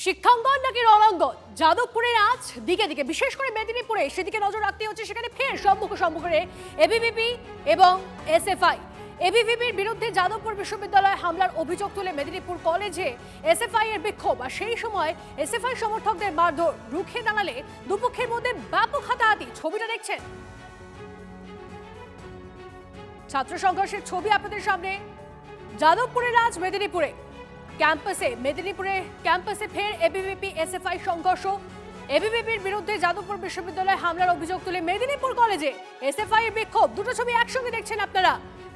শিক্ষাঙ্গন নাকি রণাঙ্গন, যাদবপুরের আজ দিকে দিকে, বিশেষ করে মেদিনীপুরে সেদিকে নজর রাখতে হচ্ছে। সেখানে ফের সম্মুখে এবিভিপি এবং এসএফআই। এবিভিপির বিরুদ্ধে যাদবপুর বিশ্ববিদ্যালয়ে হামলার অভিযোগ তুলে মেদিনীপুর কলেজে এসএফআই এর বিক্ষোভ, আর সেই সময় এসএফআই সমর্থকদের মারধর, রুখে দাঁড়ালে দুপক্ষের মধ্যে ব্যাপক হাতাহাতি। ছবিটা দেখছেন, ছাত্র সংঘর্ষের ছবি আপনাদের সামনে। যাদবপুরের আজ মেদিনীপুরে মেদিনীপুরে ক্যাম্পাসে ফের এবিভিপি এসএফআই সংঘর্ষ। এবিভিপির বিরুদ্ধে যাদবপুর বিশ্ববিদ্যালয়ে হামলার অভিযোগ তুলে মেদিনীপুর কলেজে এসএফআই এর বিক্ষোভ। দুটো ছবি একসঙ্গে দেখছেন আপনারা।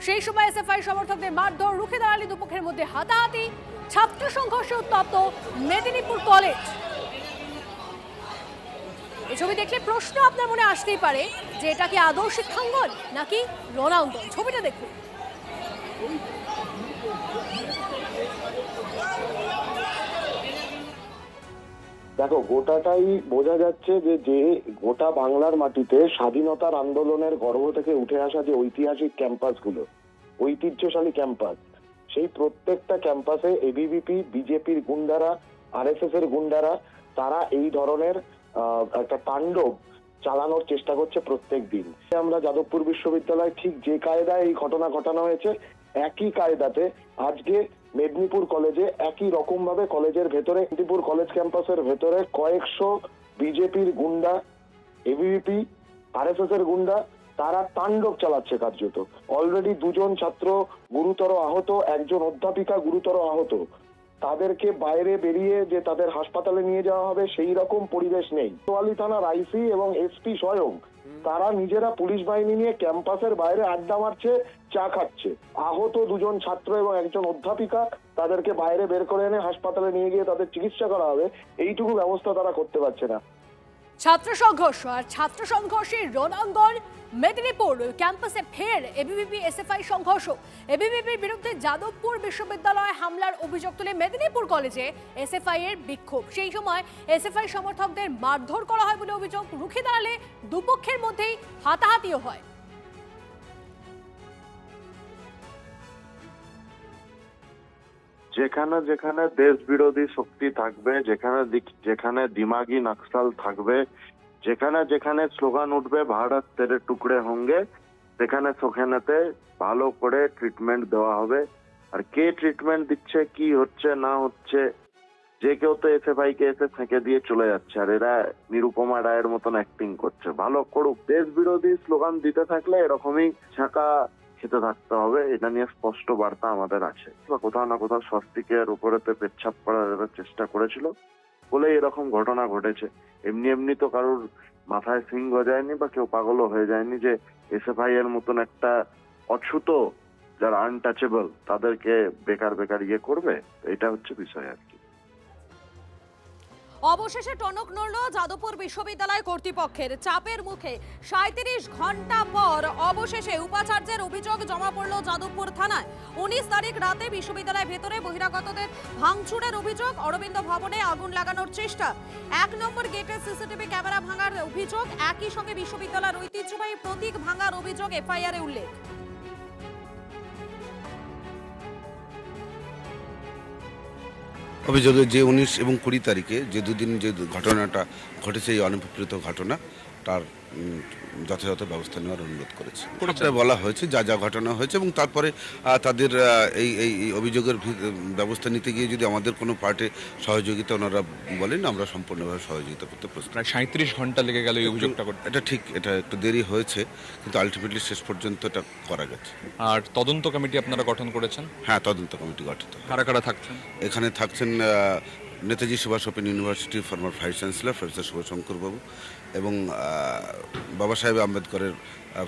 সেই সময় এসএফআই সমর্থকদের মারধর, রুখে দাঁড়ালে দুপক্ষের মধ্যে হাতাহাতি। ছাত্র সংঘর্ষে উত্তপ্ত মেদিনীপুর কলেজ। এই ছবি দেখলে প্রশ্ন আপনার মনে আসতেই পারে যে এটা কি আদৌ শিক্ষাঙ্গন নাকি রণাঙ্গন। ছবিটা দেখুন। দেখো, গোটাটাই বোঝা যাচ্ছে যে গোটা বাংলার মাটিতে স্বাধীনতার আন্দোলনের গর্ভ থেকে উঠে আসা যে ঐতিহাসিক ক্যাম্পাসগুলো, ঐতিহ্যশালী ক্যাম্পাস, সেই প্রত্যেকটা ক্যাম্পাসে এবিভিপি, বিজেপির গুন্ডারা, আরএসএস এর গুন্ডারা, তারা এই ধরনের একটা তাণ্ডব চালানোর চেষ্টা করছে প্রত্যেক দিন। আমরা যাদবপুর বিশ্ববিদ্যালয়ে ঠিক যে কায়দায় এই ঘটনা ঘটানো হয়েছে, একই কায়দাতে আজকে মেদিনীপুর কলেজে একই রকম ভাবে কলেজের ভেতরে, মেদিনীপুর কলেজ ক্যাম্পাসের ভেতরে কয়েকশো বিজেপির গুন্ডা, এবিভিপি, আরএসএস এর গুন্ডা, তারা তাণ্ডব চালাচ্ছে কার্যত। অলরেডি দুজন ছাত্র গুরুতর আহত, একজন অধ্যাপিকা গুরুতর আহত। তাদেরকে বাইরে বেরিয়ে যে তাদের হাসপাতালে নিয়ে যাওয়া হবে সেই রকম পরিবেশ নেই। কোতোয়ালি থানার আইসি এবং এসপি স্বয়ং তারা নিজেরা পুলিশ বাহিনী নিয়ে ক্যাম্পাসের বাইরে আড্ডা মারছে, চা খাচ্ছে। আহত দুজন ছাত্র এবং একজন অধ্যাপিকা, তাদেরকে বাইরে বের করে এনে হাসপাতালে নিয়ে গিয়ে তাদের চিকিৎসা করা হবে, এইটুকু ব্যবস্থা তারা করতে পারছে না। ছাত্র সংঘর্ষ আর ছাত্র সংঘর্ষের রণাঙ্গন মেদিনীপুর ক্যাম্পাসে ফের এবিভিপি এসএফআই সংঘর্ষ। এবিভিপির বিরুদ্ধে যাদবপুর বিশ্ববিদ্যালয়ে হামলার অভিযোগ তুলে মেদিনীপুর কলেজে এসএফআই এর বিক্ষোভ। সেই সময় এসএফআই সমর্থকদের মারধর করা হয় বলে অভিযোগ। রুখে দাঁড়ালে দুপক্ষের মধ্যেই হাতাহাতিও হয়। যেখানে যেখানে দেশ বিরোধী শক্তি থাকবে, যেখানে দিমাগি নকশাল থাকবে, যেখানে যেখানে স্লোগান উঠবে ভারত তেরে টুকরে হোঙ্গে, সেখানেতে ভালো করে ট্রিটমেন্ট দেওয়া হবে। আর কে ট্রিটমেন্ট দিচ্ছে, কি হচ্ছে না হচ্ছে, যে কেউ তো এসএফআই কে এসে ফেঁকে দিয়ে চলে যাচ্ছে, আর এরা নিরুপমা রায়ের মতন অ্যাক্টিং করছে। ভালো করুক। দেশ বিরোধী স্লোগান দিতে থাকলে এরকমই ছাকা খেতে থাকতে হবে, এটা নিয়ে স্পষ্ট বার্তা আমাদের আছে। কোথাও না কোথাও স্বস্তিকের উপরেতে পেচ্ছাপ করার চেষ্টা করেছিল বলে এরকম ঘটনা ঘটেছে। এমনি তো কারোর মাথায় সিং গজায়নি বা কেউ পাগলও হয়ে যায়নি যে এসএফআই এর মতন একটা অছুত, যারা আনটাচেবল, তাদেরকে বেকার করবে। এটা হচ্ছে বিষয় আর কি। অবশেষে টনক নড়ল যাদবপুর বিশ্ববিদ্যালয় কর্তৃপক্ষের। চাপের মুখে 37 ঘন্টা পর অবশেষে উপাচার্যের অভিযোগ জমা পড়ল যাদবপুর থানায়। 19 তারিখ রাতে বিশ্ববিদ্যালয়ের ভেতরে বহিরাগতদের ভাঙচুরের অভিযোগ, অরবিন্দ ভবনে আগুন লাগানোর চেষ্টা, 1 নম্বর গেটের সিসিটিভি ক্যামেরা ভাঙার অভিযোগ, একই সঙ্গে বিশ্ববিদ্যালয়ের ঐতিহ্যবাহী প্রতীক ভাঙার অভিযোগ এফআইআরে উল্লেখ। অভিযোগে যে 19 এবং 20 তারিখে যে দুদিন যে ঘটনাটা ঘটেছে, এই অনভিপ্রেত ঘটনা, তার যথাযথ ব্যবস্থা নেওয়ার অনুরোধ করেছে। সেটা বলা হয়েছে যা যা ঘটনা হয়েছে, এবং তারপরে তাদের এই অভিযোগের ব্যবস্থা নিতে গিয়ে যদি আমাদের কোনো পার্টে সহযোগিতা ওনারা বলেন, আমরা সম্পূর্ণভাবে সহযোগিতা করতে প্রস্তুত। প্রায় 37 ঘন্টা লেগে গেল এই অভিযোগটা করতে। এটা ঠিক, এটা একটু দেরি হয়েছে, কিন্তু আলটিমেটলি শেষ পর্যন্ত এটা করা গেছে। আর তদন্ত কমিটি আপনারা গঠন করেছেন? হ্যাঁ, তদন্ত কমিটি গঠিত। কারা কারা থাকছেন? এখানে থাকছেন নেতাজি সুভাষ ওপেন ইউনিভার্সিটির former vice chancellor professor Subhashankar বাবু, এবং বাবা সাহেব আম্বেদকরের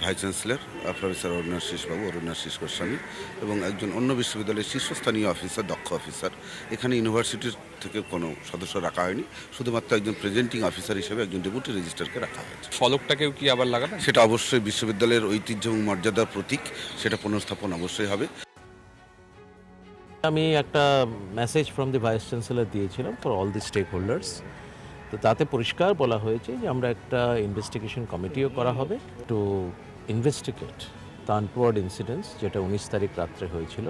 vice chancellor professor Arunashis Goswami, এবং একজন অন্য বিশ্ববিদ্যালয়ের শীর্ষস্থানীয় অফিসার, দক্ষ অফিসার। এখানে ইউনিভার্সিটির থেকে কোনো সদস্য রাখা হয়নি, শুধুমাত্র একজন প্রেজেন্টিং অফিসার হিসেবে একজন ডেপুটি রেজিস্ট্রারকে রাখা হয়েছে। ফলকটাকেও কি আবার লাগাবেন? সেটা অবশ্যই বিশ্ববিদ্যালয়ের ঐতিহ্য এবং মর্যাদার প্রতীক, সেটা পুনঃস্থাপন অবশ্যই হবে। আমি একটা message from the vice chancellor দিয়েছিলাম for all the stakeholders. তো তাতে পরিষ্কার বলা হয়েছে যে আমরা একটা ইনভেস্টিগেশন কমিটিও করা হবে টু ইনভেস্টিগেট দ্য আনটোয়ার্ড ইনসিডেন্টস, যেটা 19 তারিখ রাত্রে হয়েছিল,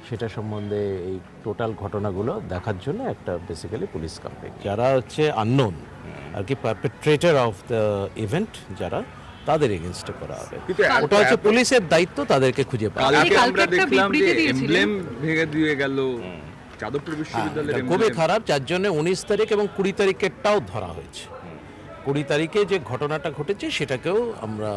সেটা সম্বন্ধে এই টোটাল ঘটনাগুলো দেখার জন্য একটা বেসিক্যালি পুলিশ ক্যাম্পেইন। যারা হচ্ছে আননোন আর কি পারপেট্রেটর অফ দ্য ইভেন্ট, যারা তাদের এগেনস্টে করা হবে। ওটা হচ্ছে পুলিশের দায়িত্ব তাদেরকে খুঁজে পাওয়া। কালকে আমরা দেখলাম যে এমব্লেম ভেঙে দিয়ে গেল যাদবপুর বিশ্ববিদ্যালয়ের এটা খুবই খারাপ, যার জন্য 19 তারিখ এবং 20 তারিখেরটাও ধরা হয়েছে। 20 তারিখে যে ঘটনাটা ঘটেছে সেটাকেও আমরা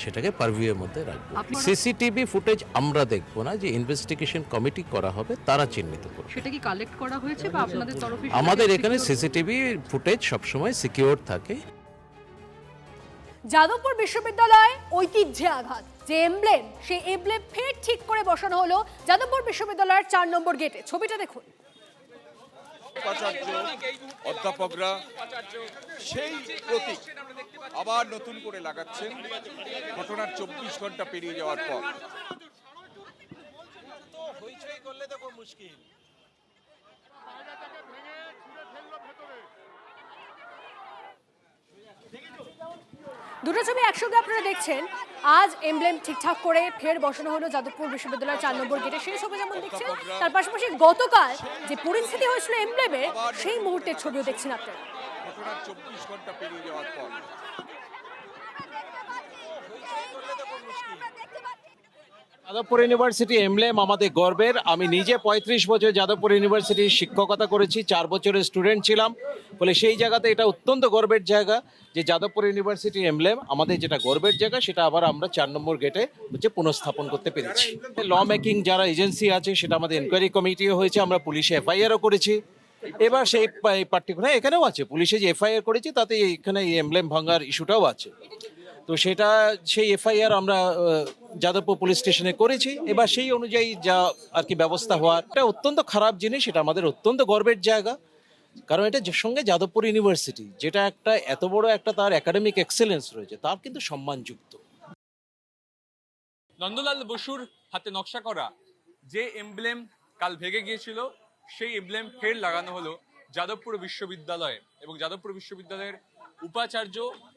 সেটাকে পারভিউয়ের মধ্যে রাখবো। সিসিটিভি ফুটেজ আমরা দেখবো না, যে ইনভেস্টিগেশন কমিটি করা হবে তারা চিহ্নিত করবে। সেটা কি কালেক্ট করা হয়েছে বা আপনাদের তরফে? আমাদের এখানে সিসিটিভি ফুটেজ সবসময় সিকিউর থাকে। যাদবপুর বিশ্ববিদ্যালয় ঐতিহ্যে আঘাত, যে এমব্লেম, সেই এমব্লেম ফের ঠিক করে বসানো হলো যাদবপুর বিশ্ববিদ্যালয়ের 4 নম্বর গেটে। ছবিটা দেখুন। উপাচার্য অধ্যাপকরা সেই প্রতীক আবার নতুন করে লাগাচ্ছেন ঘটনার 24 ঘন্টা পেরিয়ে যাওয়ার পর। দুটো ছবি একসঙ্গে আপনারা দেখছেন। আজ এমব্লেম ঠিকঠাক করে ফের বসানো হলো যাদবপুর বিশ্ববিদ্যালয়ের 4 নম্বর গেটে, সেই ছবি যেমন দেখছেন, তার পাশাপাশি গতকাল যে পরিস্থিতি হয়েছিল এমব্লেমের, সেই মুহূর্তের ছবিও দেখছেন আপনারা। ঘটনার 24 ঘন্টা পেরিয়ে যাওয়ার পর যাদবপুর ইউনিভার্সিটি এমব্লেম আমাদের গর্বের। আমি নিজে 35 বছর যাদবপুর ইউনিভার্সিটির শিক্ষকতা করেছি, 4 বছরের স্টুডেন্ট ছিলাম, ফলে সেই জায়গাতে এটা অত্যন্ত গর্বের জায়গা যে যাদবপুর ইউনিভার্সিটি এমব্লেম আমাদের যেটা গর্বের জায়গা, সেটা আবার আমরা 4 নম্বর গেটে হচ্ছে পুনঃস্থাপন করতে পেরেছি। ল মেকিং যারা এজেন্সি আছে সেটা আমাদের এনকোয়ারি কমিটিও হয়েছে, আমরা পুলিশে এফআইআরও করেছি। এবার সেই পার্টিকুলার এখানেও আছে, পুলিশে যে এফআইআর করেছি তাতে এখানে এই এমব্লেম ভাঙার ইস্যুটাও আছে। তো সেটা সেই এফআইআর আমরা যাদবপুর পুলিশ স্টেশনে করেছি। এবার সেই অনুযায়ী যা আর কি ব্যবস্থা হওয়ার, এটা অত্যন্ত খারাপ জিনিস, এটা আমাদের অত্যন্ত গর্বের জায়গা, কারণ এটা সঙ্গে যাদবপুর ইউনিভার্সিটি যেটা একটা এত বড় একটা তার একাডেমিক এক্সেলেন্স রয়েছে, তার কিন্তু সম্মানযুক্ত। নন্দলাল বসুর হাতে নকশা করা যে এমব্লেম কাল ভেঙে গিয়েছিল, সেই এমব্লেম ফের লাগানো হলো যাদবপুর বিশ্ববিদ্যালয়ে, এবং যাদবপুর বিশ্ববিদ্যালয়ের উপাচার্য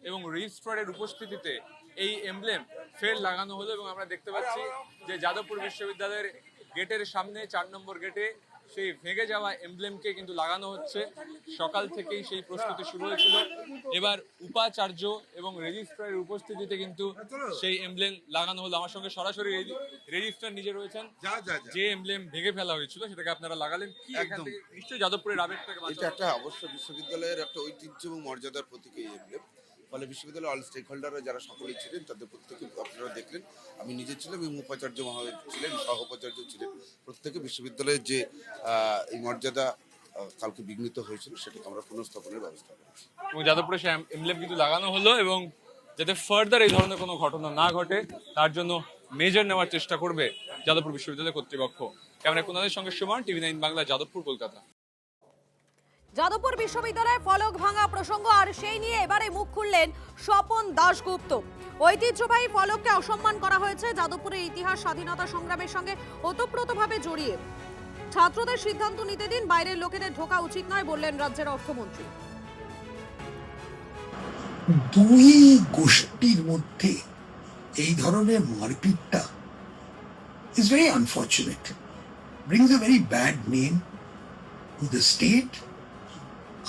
এবং রেজিস্ট্রারের উপস্থিতিতে এই এমব্লেম ফের লাগানো হলো। এবং আমরা দেখতে পাচ্ছি যে যাদবপুর বিশ্ববিদ্যালয়ের গেটের সামনে 4 নম্বর গেটে সেই ভেঙে যাওয়া এমব্লেমকে কিন্তু লাগানো হচ্ছে। সকাল থেকেই সেই প্রস্তুতি শুরু হয়েছিল। এবার উপাচার্য এবং রেজিস্ট্রারের উপস্থিতিতে কিন্তু সেই এমব্লেম লাগানো হলো। আমার সঙ্গে সরাসরি রেজিস্ট্রার নিজে রয়েছেন। যে এমব্লেম ভেঙে ফেলা হয়েছিল সেটাকে আপনারা লাগালেন, কি এখান থেকে নিশ্চয়ই যাদবপুরের আবেগটাকে এটা একটা অবশ্য বিশ্ববিদ্যালয়ের একটা ঐতিহ্য এবং মর্যাদার প্রতীক এই এমব্লেম। ফলে বিশ্ববিদ্যালয়ের অল স্টেক হোল্ডাররা যারা সকলেই ছিলেন তাদের প্রত্যেকে আপনারা দেখলেন, আমি নিজে ছিলাম এবং উপাচার্য মহোদয় ছিলেন, সহ উপাচার্য ছিলেন, প্রত্যেকে বিশ্ববিদ্যালয়ের যে এই মর্যাদা কালকে বিঘ্নিত হয়েছিল সেটাকে আমরা পুনঃস্থাপনের ব্যবস্থা করেছি। এবং যাদবপুরে সে এমব্লেম কিন্তু লাগানো হলো, এবং যাতে ফার্দার এই ধরনের কোনো ঘটনা না ঘটে তার জন্য মেজার নেওয়ার চেষ্টা করবে যাদবপুর বিশ্ববিদ্যালয় কর্তৃপক্ষ। ক্যামেরা কোনাদের সঙ্গে সুমন, টিভি9 বাংলা, যাদবপুর, কলকাতা। যাদবপুর বিশ্ববিদ্যালয়ে ফলক ভাঙা প্রসঙ্গ, আর সেই নিয়ে এবারে মুখ খুললেন স্বপন দাশগুপ্ত। ঐতিহ্যবাহী ফলককে অসম্মান করা হয়েছে, যাদবপুরের ইতিহাস স্বাধীনতা সংগ্রামের সঙ্গে ওতপ্রোতভাবে জড়িয়ে। ছাত্রদের সিদ্ধান্ত নিতে দিন, বাইরের লোকেদের ঢোকা উচিত নয় বললেন রাজ্যের অর্থমন্ত্রী। দুই গোষ্ঠীর মধ্যে এই ধরনের মারপিটটা is very unfortunate, brings a very bad name to the state.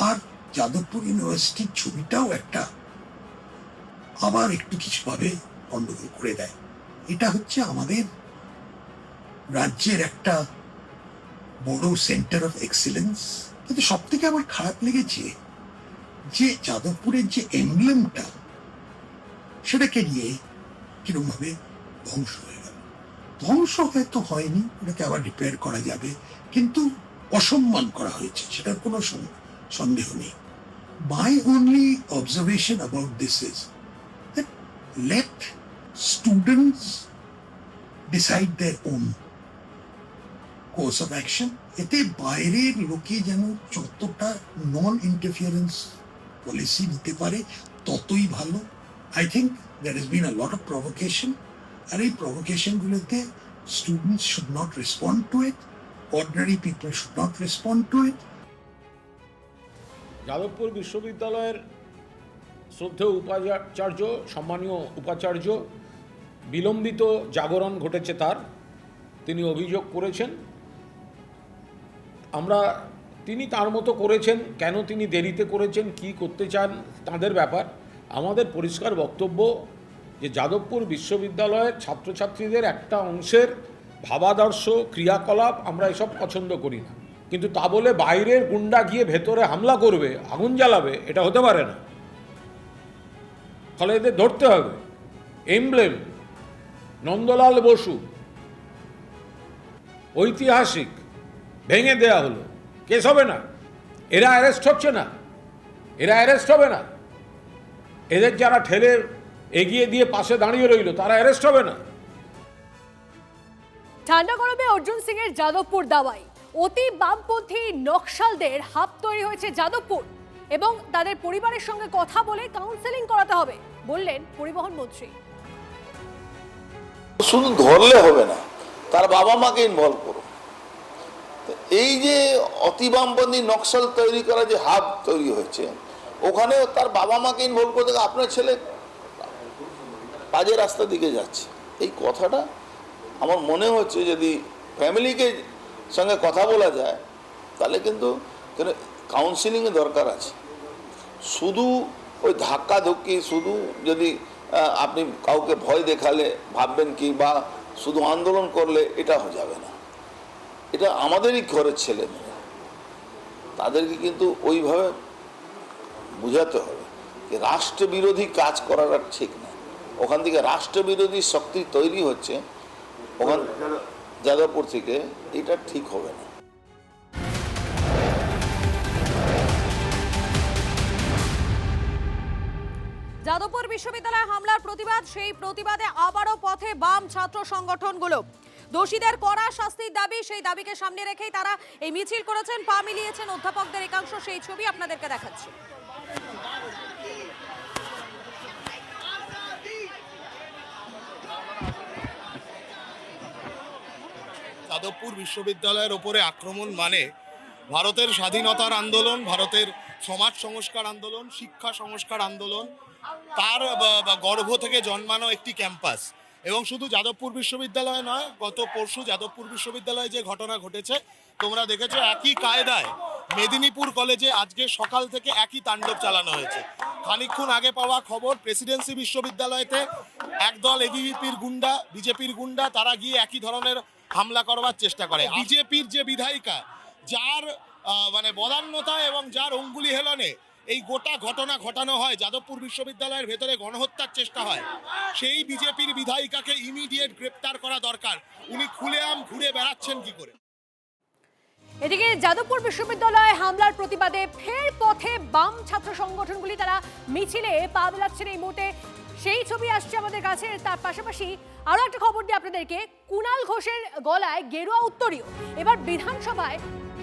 আর যাদবপুর ইউনিভার্সিটির ছবিটাও একটা আবার একটু কিছুভাবে গন্ডগোল করে দেয়। এটা হচ্ছে আমাদের রাজ্যের একটা বড় সেন্টার অফ এক্সিলেন্স। কিন্তু সব থেকে আমার খারাপ লেগেছে যে যাদবপুরের যে এমব্লেমটা সেটাকে নিয়ে কিরকম ভাবে ধ্বংস হয়ে গেল। ধ্বংস হয়তো হয়নি, ওটাকে আবার রিপেয়ার করা যাবে, কিন্তু অসম্মান করা হয়েছে, সেটার কোনো সন্দেহ নেই। My only observation about this is that let students decide their own course of action. এতে বাইরের লোকে যেন যতটা নন ইন্টারফিয়ারেন্স পলিসি নিতে পারে ততই ভালো। I think there has been a lot of provocation, আর এই প্রভোকেশনগুলোতে students should not respond to it, ordinary people should not respond to it. Jadavpur বিশ্ববিদ্যালয়ের শ্রদ্ধেয় উপাচার্য, সম্মানীয় উপাচার্য, বিলম্বিত জাগরণ ঘটেছে তার, তিনি অভিযোগ করেছেন আমরা তিনি তার মতো করেছেন, কেন তিনি দেরিতে করেছেন, কি করতে চান তাদের ব্যাপার। আমাদের পরিষ্কার বক্তব্য যে যাদবপুর বিশ্ববিদ্যালয়ের ছাত্রছাত্রীদের একটা অংশের ভাবাদর্শ ক্রিয়াকলাপ আমরা এসব পছন্দ করি না, কিন্তু তা বলে বাইরের গুন্ডা গিয়ে ভেতরে হামলা করবে, আগুন জ্বালাবে, এটা হতে পারে না। ফলে এদের ধরতে হবে। এমব্লেম নন্দলাল বসু ঐতিহাসিক ভেঙে দেয়া হলো, কেস হবে না, এরা অ্যারেস্ট হচ্ছে না, এরা অ্যারেস্ট হবে না। এদের যারা ঠেলে এগিয়ে দিয়ে পাশে দাঁড়িয়ে রইল তারা অ্যারেস্ট হবে না। ঠান্ডা গরমে অর্জুন সিং এর যাদবপুর দাওয়াই, অতি বামপন্থী নকশালদের হাব তৈরি হয়েছে যাদবপুর এবং তাদের পরিবারের সঙ্গে কথা বলে কাউন্সেলিং করাতে হবে বললেন পরিবহন মন্ত্রী। শুধু ধরলে হবে না, তার বাবা মাকে ইনভলভ করো। এই যে অতি বামপন্থী নকশাল তৈরি করা যে হাব তৈরি হয়েছে, ওখানেও তার বাবা মাকে ইনভলভ করতে, আপনার ছেলে কাজের রাস্তার দিকে যাচ্ছে, এই কথাটা আমার মনে হচ্ছে যদি ফ্যামিলিকে সঙ্গে কথা বলা যায় তাহলে কিন্তু কাউন্সিলিংয়ের দরকার আছে। শুধু ওই ধাক্কা ধুক্কি, শুধু যদি আপনি কাউকে ভয় দেখালে ভাববেন কি, বা শুধু আন্দোলন করলে এটা হয়ে যাবে না। এটা আমাদেরই ঘরের ছেলে মেয়ে, তাদেরকে কিন্তু ওইভাবে বুঝাতে হবে যে রাষ্ট্রবিরোধী কাজ করাটা ঠিক না। ওখান থেকে রাষ্ট্রবিরোধী শক্তি তৈরি হচ্ছে ওখান যাদবপুর থেকে, এটা ঠিক হবে না। যাদবপুর বিশ্ববিদ্যালয়ে হামলার প্রতিবাদ, সেই প্রতিবাদে আবারও পথে বাম ছাত্র সংগঠনগুলো। দোষীদের কড়া শাস্তির দাবি, সেই দাবিকে সামনে রেখেই তারা এই মিছিল করেছেন, পা মিলিয়েছেন অধ্যাপকদের একাংশ। সেই ছবি আপনাদেরকে দেখাচ্ছি। যাদবপুর বিশ্ববিদ্যালয়ের ওপরে আক্রমণ মানে ভারতের স্বাধীনতার আন্দোলন, ভারতের সমাজ সংস্কার আন্দোলন, শিক্ষা সংস্কার আন্দোলন, তার গর্ভ থেকে জন্মানো একটি ক্যাম্পাস। এবং শুধু যাদবপুর বিশ্ববিদ্যালয় নয়, গত পরশু যাদবপুর বিশ্ববিদ্যালয়ে যে ঘটনা ঘটেছে তোমরা দেখেছো, একই কায়দায় মেদিনীপুর কলেজে আজকে সকাল থেকে একই তাণ্ডব চালানো হয়েছে। খানিকক্ষণ আগে পাওয়া খবর, প্রেসিডেন্সি বিশ্ববিদ্যালয়তে একদল এবিভিপির গুন্ডা, বিজেপির গুন্ডা, তারা গিয়ে একই ধরনের হামলা করবার চেষ্টা করে। বিজেপির যে বিধায়িকা, যার মানে বদান্যতা এবং যার অঙ্গুলি হেলনে এই গোটা ঘটনা ঘটানো হয়, যাদবপুর বিশ্ববিদ্যালয়ের ভেতরে গণহত্যার চেষ্টা হয়, সেই বিজেপির বিধায়িকাকে ইমিডিয়েট গ্রেপ্তার করা দরকার। উনি খুলেআম ঘুরে বেড়াচ্ছেন কি করে? এদিকে যাদবপুর বিশ্ববিদ্যালয়ে হামলার প্রতিবাদে ফের পথে বাম ছাত্র সংগঠনগুলি তারা মিছিলে পা মেলাচ্ছেন এই মুহূর্তে, সেই ছবি আসছে আমাদের কাছে। তার পাশাপাশি আরো একটা খবর দিই আপনাদেরকে, কুণাল ঘোষের গলায় গেরুয়া উত্তরীয়। এবার বিধানসভায়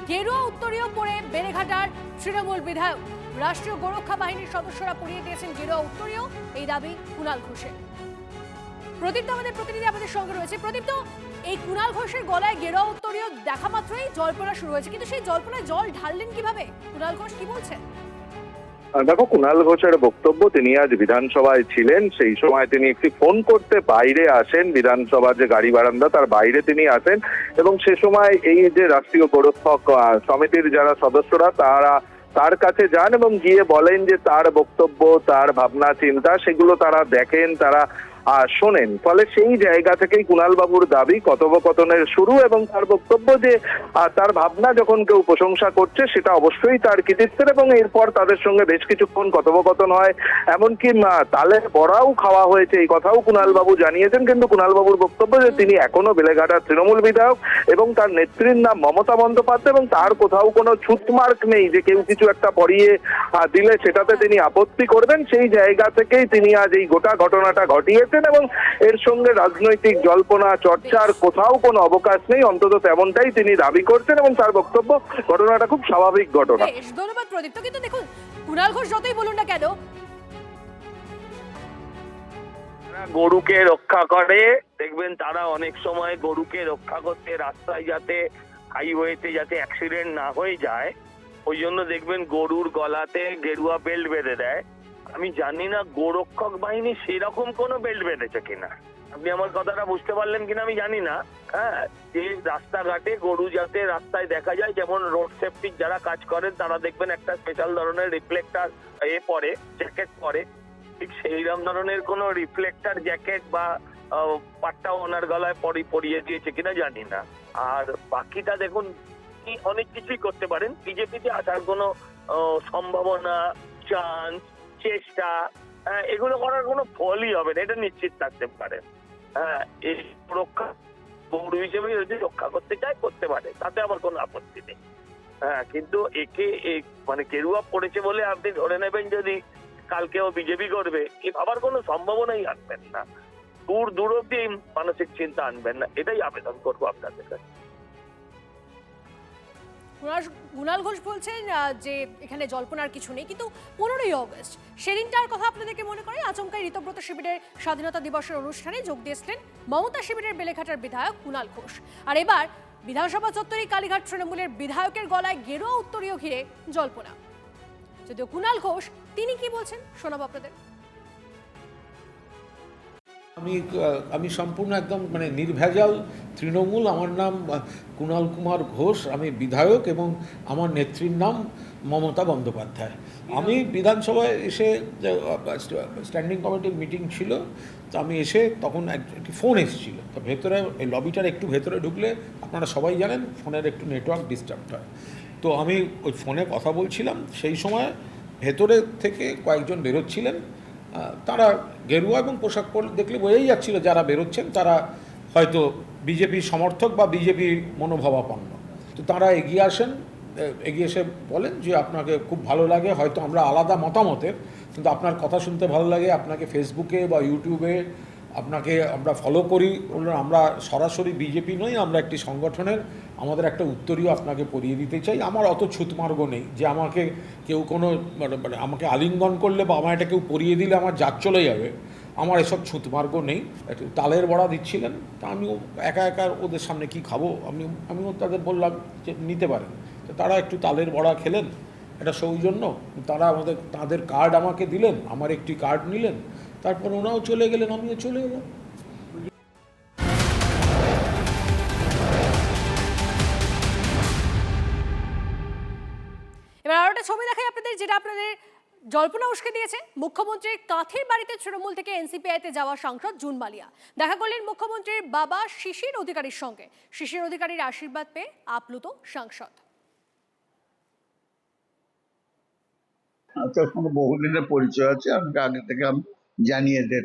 গেরুয়া উত্তরীয় পরে বেলেঘাটার তৃণমূল বিধায়ক, রাষ্ট্রীয় গোরক্ষা বাহিনীর সদস্যরা পরিয়ে দিয়েছেন গেরুয়া উত্তরীয়, এই দাবি কুণাল ঘোষের। প্রদীপ্ত আমাদের প্রতিনিধি আমাদের সঙ্গে রয়েছে। প্রদীপ্ত, এই কুণাল ঘোষের গলায় গেরুয়া উত্তরীয় দেখা মাত্রই জল্পনা শুরু হয়েছে, কিন্তু সেই জল্পনায় জল ঢাললেন কিভাবে? কুণাল ঘোষ কি বলছেন? দেখো, কুণাল ঘোষের বক্তব্য, তিনি আজ বিধানসভায় ছিলেন, সেই সময় তিনি একটি ফোন করতে বাইরে আসেন, বিধানসভার যে গাড়ি বারান্দা তার বাইরে তিনি আসেন, এবং সে সময় এই যে রাষ্ট্রীয় গোরক্ষক সমিতির যারা সদস্যরা তারা তার কাছে যান এবং গিয়ে বলেন যে তার বক্তব্য, তার ভাবনা চিন্তা, সেগুলো তারা দেখেন, তারা শোনেন। ফলে সেই জায়গা থেকেই কুণাল বাবুর দাবি কথোপকথনের শুরু, এবং তার বক্তব্য যে তার ভাবনা যখন কেউ প্রশংসা করছে সেটা অবশ্যই তার কৃতিত্বের, এবং এরপর তাদের সঙ্গে বেশ কিছুক্ষণ কথোপকথন হয়, এমনকি তালের বড়াও খাওয়া হয়েছে, এই কথাও কুণাল বাবু জানিয়েছেন। কিন্তু কুণাল বাবুর বক্তব্য যে তিনি এখনো বেলেঘাটার তৃণমূল বিধায়ক এবং তার নেত্রীর নাম মমতা বন্দ্যোপাধ্যায়, এবং তার কোথাও কোনো ছুটমার্ক নেই যে কেউ কিছু একটা পড়িয়ে দিলে সেটাতে তিনি আপত্তি করবেন। সেই জায়গা থেকেই তিনি আজ এই গোটা ঘটনাটা ঘটিয়েছেন, এবং এর সঙ্গে রাজনৈতিক জল্পনা চর্চার কোথাও কোনো অবকাশ নেই, অন্তত তেমনটাই তিনি দাবি করছেন, এবং তার বক্তব্য ঘটনাটা খুব স্বাভাবিক ঘটনা। ধন্যবাদ প্রদীপ্ত। কিন্তু দেখুন, কুণাল ঘোষ যতই বলুন না কেন, গরুকে রক্ষা করে, দেখবেন তারা অনেক সময় গরুকে রক্ষা করতে রাস্তায় যাতে, হাইওয়েতে যাতে অ্যাক্সিডেন্ট না হয়ে যায়, ওই জন্য দেখবেন গরুর গলাতে গেরুয়া বেল্ট বেঁধে দেয়। আমি জানি না গোরক্ষক বাহিনী সেরকম কোনো বেল্ট বেঁধেছে কিনা। আপনি আমার কথাটা বুঝতে পারলেন কিনা আমি জানি না। হ্যাঁ, যে রাস্তাঘাটে গরু যাতে রাস্তায় দেখা যায়, যেমন রোড সেফটির যারা কাজ করেন তারা দেখবেন একটা স্পেশাল ধরনের রিফ্লেক্টার পরে, জ্যাকেট পরে, ঠিক সেইরকম ধরনের কোনো রিফ্লেক্টার জ্যাকেট বা পাট্টা ওনার গলায় পরিয়ে দিয়েছে কিনা জানি না। আর বাকিটা দেখুন, অনেক কিছুই করতে পারেন। বিজেপিতে আসার কোনো সম্ভাবনা, চান্স, চেষ্টা, এগুলো করার কোনো ফলই হবে না, এটা নিশ্চিত থাকতে পারে। হ্যাঁ, এই রক্ষা গরু হিসেবে যদি রক্ষা করতে চায় করতে পারে, তাতে আমার কোনো আপত্তি নেই। হ্যাঁ, কিন্তু একে মানে কেরুয়া পড়েছে বলে আপনি ধরে নেবেন যদি কালকেও বিজেপি করবে, এ ভাবার কোনো সম্ভাবনাই আনবেন না। দূর অব্দি মানসিক চিন্তা আনবেন না, এটাই আবেদন করবো আপনাদের কাছে। কুণাল ঘোষ বলছেন যে এখানে জল্পনার কিছু নেই, কিন্তু 15ই অগস্ট সেদিনটার কথা আপনাদেরকে মনে করে আচমকাই ঋতব্রত শিবিরের স্বাধীনতা দিবসের অনুষ্ঠানে যোগ দিয়েছিলেন মমতা শিবিরের বেলেঘাটার বিধায়ক কুণাল ঘোষ। আর এবার বিধানসভা চত্বরে কালীঘাট তৃণমূলের বিধায়কের গলায় গেরুয়া উত্তরীয় ঘিরে জল্পনা। যদিও কুণাল ঘোষ তিনি কি বলছেন শোনাবো আপনাদের। আমি সম্পূর্ণ একদম মানে নির্ভেজাল তৃণমূল। আমার নাম কুণাল কুমার ঘোষ, আমি বিধায়ক এবং আমার নেত্রীর নাম মমতা বন্দ্যোপাধ্যায়। আমি বিধানসভায় এসে স্ট্যান্ডিং কমিটির মিটিং ছিল, তো আমি এসে তখন একটি ফোন এসেছিল, তো ভেতরে এই লবিটার একটু ভেতরে ঢুকলে আপনারা সবাই জানেন ফোনের একটু নেটওয়ার্ক ডিস্টার্ব হয়। তো আমি ওই ফোনে কথা বলছিলাম, সেই সময় ভেতরে থেকে কয়েকজন বেরোচ্ছিলেন, তারা গেরুয়া এবং পোশাক পরে দেখলে বোঝাই যাচ্ছিল যারা বেরোচ্ছেন তারা হয়তো বিজেপির সমর্থক বা বিজেপির মনোভাবাপন্ন। তো তারা এগিয়ে আসেন, এগিয়ে এসে বলেন যে আপনাকে খুব ভালো লাগে, হয়তো আমরা আলাদা মতামতের, কিন্তু আপনার কথা শুনতে ভালো লাগে, আপনাকে ফেসবুকে বা ইউটিউবে আপনাকে আমরা ফলো করি। আমরা সরাসরি বিজেপি নই, আমরা একটি সংগঠনের, আমাদের একটা উত্তরীয় আপনাকে পরিয়ে দিতে চাই। আমার অত ছুতমার্গ নেই যে আমাকে কেউ কোনো মানে আমাকে আলিঙ্গন করলে বা আমার এটা কেউ পরিয়ে দিলে আমার জাত চলে যাবে, আমার এসব ছুতমার্গ নেই। একটু তালের বড়া দিচ্ছিলেন, তা আমিও একা ওদের সামনে কি খাবো, আমিও তাদের বললাম যে নিতে পারেন। তো তারা একটু তালের বড়া খেলেন, এটা সৌজন্য। তারা তাদের কার্ড আমাকে দিলেন, আমার একটি কার্ড নিলেন, তারপর ওনাও চলে গেলেন, আমিও চলে এলাম। এবার আরো একটা ছবি দেখাই আপনাদের, যেটা আপনাদের জল্পনা উস্কে দিয়েছে। মুখ্যমন্ত্রীর কাঁথির বাড়িতে তৃণমূল থেকে এনসিপিআইতে যাওয়া সাংসদ জুন মালিয়া দেখা করলেন মুখ্যমন্ত্রীর বাবা শিশির অধিকারীর সঙ্গে। শিশির অধিকারীর আশীর্বাদ পেয়ে আপ্লুত সাংসদ। তোর সঙ্গে বহুদিনের পরিচয় আছে, আমাকে আগে থেকে আমি জানি এদের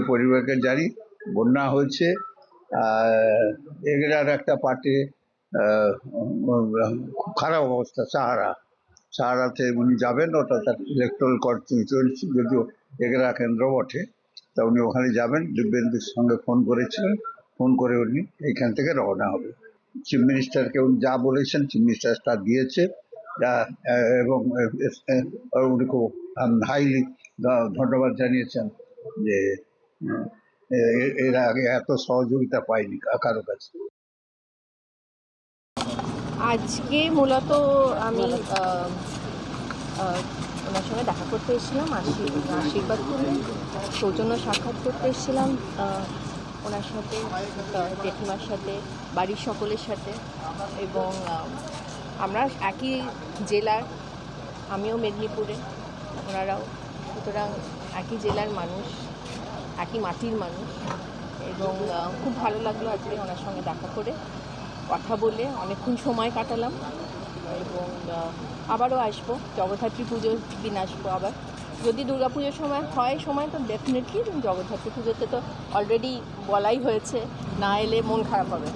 পরিবারকে জানি। বন্যা হয়েছে, এগুলার একটা পার্টি খুব খারাপ অবস্থা, সাহারাতে উনি যাবেন, ওটা তার ইলেকট্রাল কনস্টিটিউয়েন্সি, যদিও এগুলা কেন্দ্র বটে, তা উনি ওখানে যাবেন। দিব্যেন্দুর সঙ্গে ফোন করেছিলেন, ফোন করে উনি এইখান থেকে রওনা হবে। চিফ মিনিস্টারকে উনি যা বলেছেন চিফ মিনিস্টার তা দিয়েছে, এবং উনি খুব হাইলি ধন্যবাদ জানিয়েছেন যে এর আগে এত সহযোগিতা পাইনি কারো কাছে। আজকে মূলত আমি ওনার সঙ্গে দেখা করতে এসেছিলাম, আশীর্বাদ করে সৌজন্য সাক্ষাৎ করতে এসেছিলাম ওনার সাথে, জেঠিমার সাথে, বাড়ির সকলের সাথে। এবং আমরা একই জেলার, আমিও মেদিনীপুরে, ওনারাও, সুতরাং একই জেলার মানুষ, একই মাটির মানুষ। এবং খুব ভালো লাগলো আজকে ওনার সঙ্গে দেখা করে, কথা বলে অনেকক্ষণ সময় কাটালাম। এবং আবারও আসবো, জগদ্ধাত্রী পুজোর দিন আসবো আবার। যদি দুর্গাপুজোর সময় তো ডেফিনেটলি, জগদ্ধাত্রী পুজোতে তো অলরেডি বলাই হয়েছে, না এলে মন খারাপ হবে।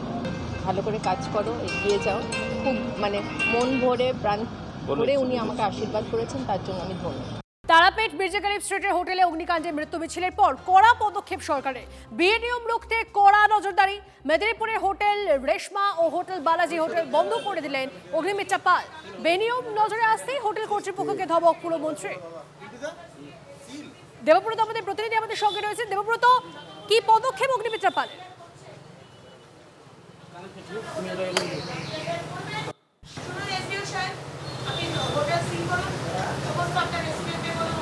ভালো করে কাজ করো, এগিয়ে যাও। খুব মানে মন ভরে, প্রাণ ভরে উনি আমাকে আশীর্বাদ করেছেন, তার জন্য আমি ধন্যবাদ। তারাপীঠ মির্জা গালিব স্ট্রিটের হোটেলে অগ্নিকাণ্ডে মৃত্যু মিছিলের পর কড়া পদক্ষেপ সরকারের। বিয়ে নিয়ম রুখতে কড়া নজরদারি। মেদিনীপুরের হোটেল রেশমা ও হোটেল বালাজি হোটেল বন্ধ করে দিলেন অগ্নিমিত্রা পাল। বেনিয়ম নজরে আসতেই হোটেল কর্তৃপক্ষকে ধমক পুরমন্ত্রী। দেবব্রত আমাদের প্রতিনিধি আমাদের সঙ্গে রয়েছে। দেবব্রত, কি পদক্ষেপ অগ্নিমিত্রা পালের? হোটেল সিল করুন, সমস্ত আপনার রেস্টুরেন্টে বলুন,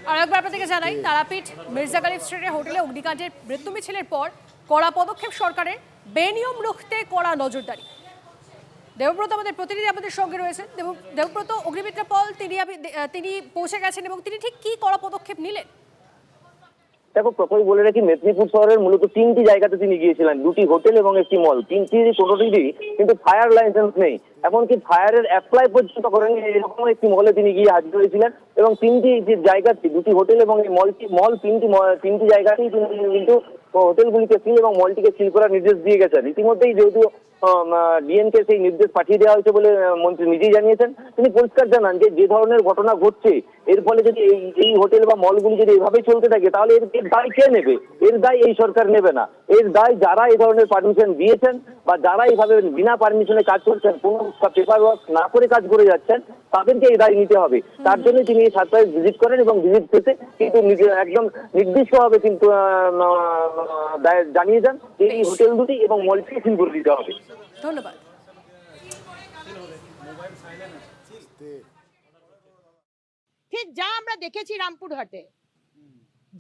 আর একবার আপনাদেরকে জানাই, তারাপীঠ মির্জা গালিব স্ট্রিটের হোটেলে অগ্নিকাণ্ডের মৃত্যু মিছিলের পর কড়া পদক্ষেপ সরকারের, বেনিয়ম রুখতে কড়া নজরদারি। দেবব্রত আমাদের প্রতিনিধি আমাদের সঙ্গে রয়েছেন। দেবব্রত, অগ্নিমিত্রা পল তিনি পৌঁছে গেছেন এবং তিনি ঠিক কি কড়া পদক্ষেপ নিলেন? দেখো, প্রথমেই বলে রাখি, মেদিনীপুর শহরের মূলত 3টি জায়গাতে তিনি গিয়েছিলেন, 2টি হোটেল এবং একটি মল। 3টির কোনোটিরই কিন্তু ফায়ার লাইসেন্স নেই, এমনকি ফায়ারের অ্যাপ্লাই পর্যন্ত করেন। এরকম একটি মলে তিনি গিয়ে হাজির হয়েছিলেন এবং 3টি যে জায়গাটি, 2টি হোটেল এবং এই মল 3টি জায়গাতেই তিনি কিন্তু হোটেলগুলিকে সিল এবং মলটিকে সিল করার নির্দেশ দিয়ে গেছেন। ইতিমধ্যেই যেহেতু ডিএনকে সেই নির্দেশ পাঠিয়ে দেওয়া হয়েছে বলে মন্ত্রী নিজেই জানিয়েছেন। তিনি পরিষ্কার জানান যে ধরনের ঘটনা ঘটছে, এর ফলে যদি এই হোটেল বা মলগুলি যদি এভাবেই চলতে থাকে, তাহলে এর দায় কে নেবে? এর দায় এই সরকার নেবে না। এর দায় যারা এই ধরনের পারমিশন দিয়েছেন বা যারা এইভাবে বিনা পারমিশনে কাজ করছেন, কোনো পেপার ওয়ার্ক না করে কাজ করে যাচ্ছেন, তাদেরকে এই দায় নিতে হবে। তার জন্য তিনি এই সারপ্রাইজ ভিজিট করেন এবং ভিজিট পেতে কিন্তু একদম নির্দিষ্টভাবে কিন্তু জানিয়ে যান যে এই হোটেল দুটি এবং মলটিকে সিল করে দিতে হবে। ধন্যবাদ। ঠিক যা আমরা দেখেছি রামপুরহাটে,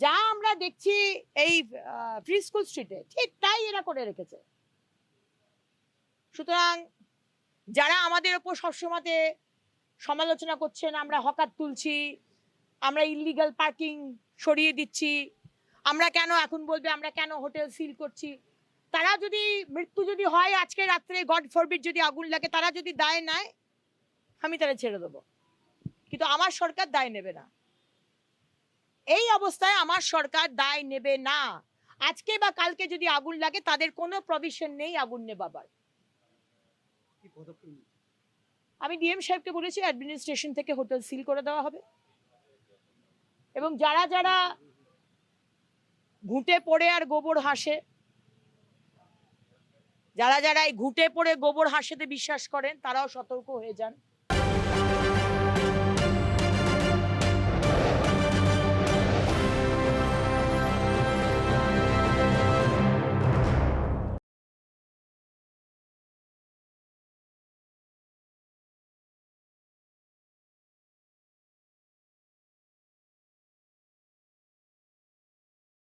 যা আমরা দেখছি এই ফ্রি স্কুল স্ট্রিটে, ঠিক তাই এরা করে রেখেছে। সুতরাং যারা আমাদের ওপর সবসময় সমালোচনা করছেন, আমরা হকার তুলছি, আমরা ইল্লিগাল পার্কিং সরিয়ে দিচ্ছি, আমরা কেন এখন বলবে আমরা কেন হোটেল সিল করছি, তারা যদি মৃত্যু যদি হয় আজকে রাত্রে, গড ফরবিড যদি আগুন লাগে, তারা যদি দায় নেয়, আমি তারা ছেড়ে দেবো, কিন্তু আমার সরকার দায় নেবে না। এই অবস্থায় আমার সরকার দায় নেবে না। আজকে বা কালকে যদি আগুন লাগে, তাদের কোনো প্রভিশন নেই আগুন নেবার। আমি ডিএম সাহেবকে বলেছি অ্যাডমিনিস্ট্রেশন থেকে হোটেল সিল করে দেওয়া হবে এবং যারা যারা ঘুঁটে পড়ে আর গোবর হাসে, যারা যারা এই ঘুঁটে পড়ে গোবর হাসেতে বিশ্বাস করেন, তারাও সতর্ক হয়ে যান।